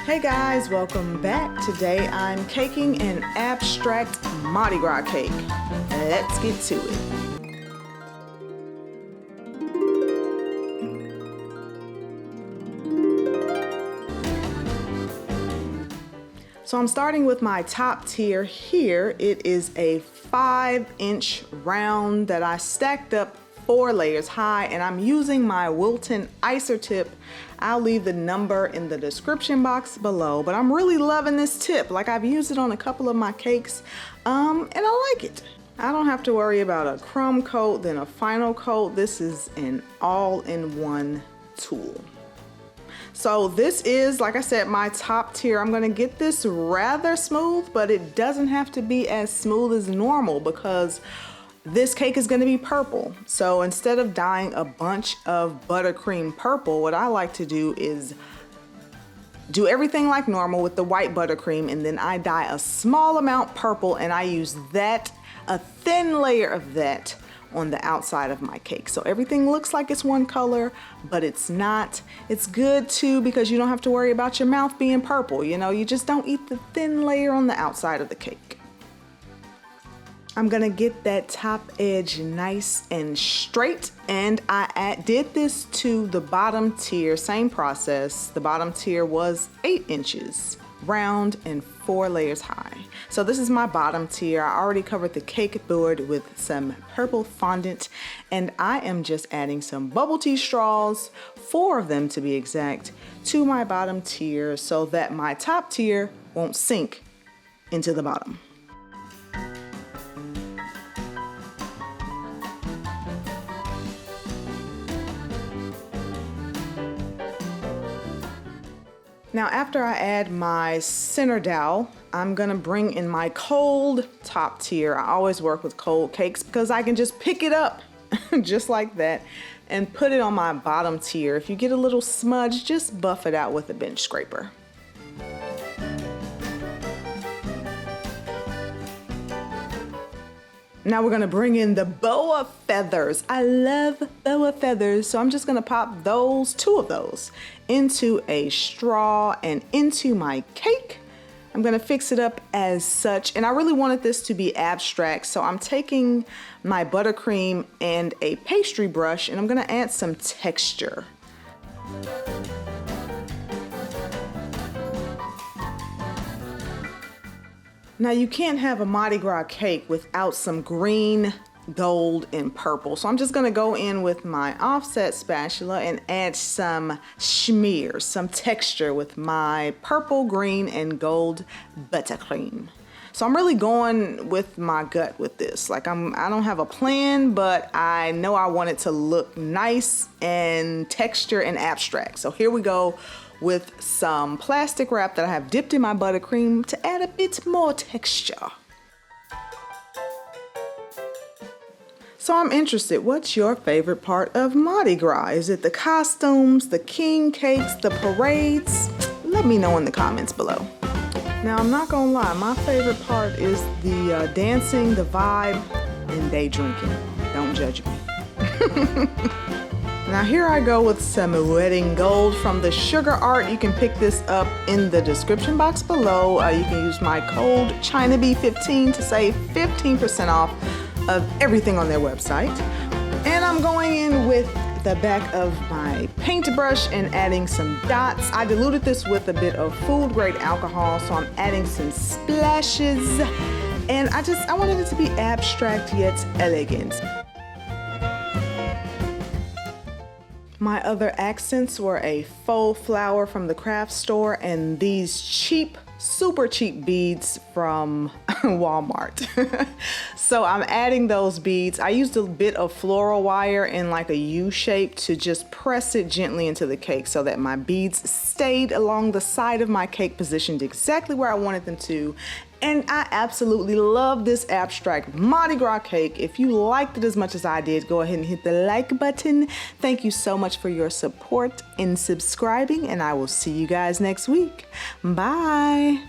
Hey guys, welcome back. Today I'm caking an abstract Mardi Gras cake. Let's get to it. So I'm starting with my top tier here. It is a 5-inch round that I stacked up 4 layers high, and I'm using my Wilton Icer tip. I'll leave the number in the description box below, but I'm really loving this tip. Like, I've used it on a couple of my cakes, and I like it. I don't have to worry about a crumb coat, then a final coat. This is an all-in-one tool. So this is, like I said, my top tier. I'm gonna get this rather smooth, but it doesn't have to be as smooth as normal because this cake is gonna be purple. So instead of dyeing a bunch of buttercream purple, what I like to do is do everything like normal with the white buttercream, and then I dye a small amount purple, and I use that, a thin layer of that, on the outside of my cake. So everything looks like it's one color, but it's not. It's good too because you don't have to worry about your mouth being purple. You know, you just don't eat the thin layer on the outside of the cake. I'm gonna get that top edge nice and straight, and I did this to the bottom tier, same process. The bottom tier was 8 inches, round and 4 layers high. So this is my bottom tier. I already covered the cake board with some purple fondant, and I am just adding some bubble tea straws, 4 of them to be exact, to my bottom tier so that my top tier won't sink into the bottom. Now, after I add my center dowel, I'm gonna bring in my cold top tier. I always work with cold cakes because I can just pick it up just like that and put it on my bottom tier. If you get a little smudge, just buff it out with a bench scraper. Now we're gonna bring in the boa feathers. I love boa feathers, so I'm just gonna pop those, 2 of those, into a straw and into my cake. I'm gonna fix it up as such, and I really wanted this to be abstract, so I'm taking my buttercream and a pastry brush, and I'm gonna add some texture. Now, you can't have a Mardi Gras cake without some green, gold, and purple. So I'm just gonna go in with my offset spatula and add some schmear, some texture with my purple, green, and gold buttercream. So I'm really going with my gut with this. Like, I don't have a plan, but I know I want it to look nice and texture and abstract. So here we go with some plastic wrap that I have dipped in my buttercream to add a bit more texture. So I'm interested, what's your favorite part of Mardi Gras? Is it the costumes, the king cakes, the parades? Let me know in the comments below. Now, I'm not gonna lie, my favorite part is the dancing, the vibe, and day drinking. Don't judge me. Now here I go with some wedding gold from the Sugar Art. You can pick this up in the description box below. You can use my code ChynaB15 to save 15% off of everything on their website. And I'm going in with the back of my paintbrush and adding some dots. I diluted this with a bit of food grade alcohol, so I'm adding some splashes. And I wanted it to be abstract yet elegant. My other accents were a faux flower from the craft store and these cheap, super cheap beads from Walmart. So I'm adding those beads. I used a bit of floral wire in like a U shape to just press it gently into the cake so that my beads stayed along the side of my cake, positioned exactly where I wanted them to. And I absolutely love this abstract Mardi Gras cake. If you liked it as much as I did, go ahead and hit the like button. Thank you so much for your support in subscribing, and I will see you guys next week. Bye.